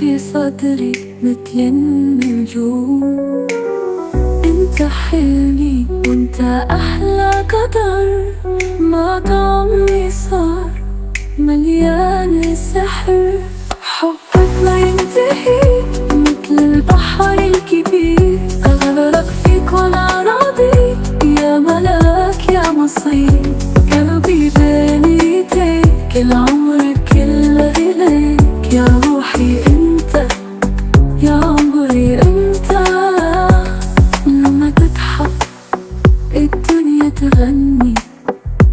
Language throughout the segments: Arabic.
في صدري مثل النجوم. انت حلمي وانت احلى قدر، ما عمري صار مليان سحر. حبك لا ينتهي مثل البحر الكبير، اغرق فيك وانا راضي يا ملاك يا مصير. قلبي بين ايديك العمر كله اليك، يا روحي انت يا عمري انت. لما تضحك الدنيا تغني،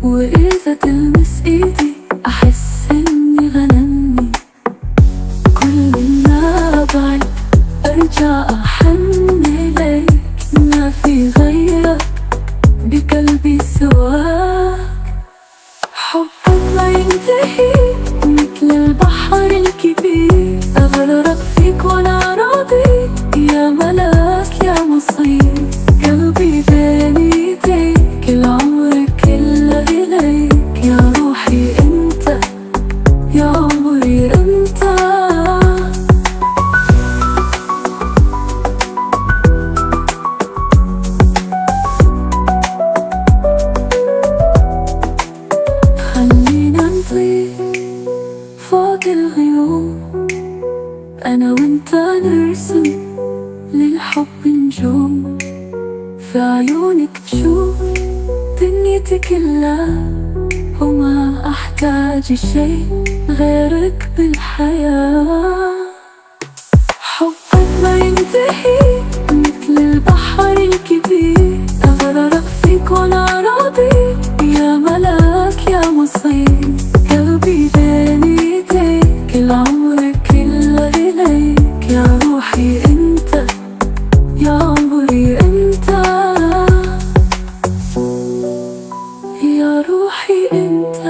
واذا تلمس ايدي احس اني غنمني. كل ما بعد ارجع احن اليك، ما في غيرك بقلبي سواك. حبك لا ينتهي مثل البحر الكبير، اغرق فيك وانا راضي يا ملاك يا مصير. قلبي بين ايديك العمر كله اليك، يا روحي انت يا عمري انت. خلينا نطير فوق الغيوم، أنا وأنت نرسم للحب نجوم. في عيونك تشوف دنيتي كلها، وما أحتاج شي غيرك بالحياة. حبك ما ينتهي مثل البحر الكبير، أغرق فيك وأنا راضي يا ملاك يا مصير. قلبي بين ايديك العمر كله اليك، يا روحي انت يا عمري انت. يا روحي انت.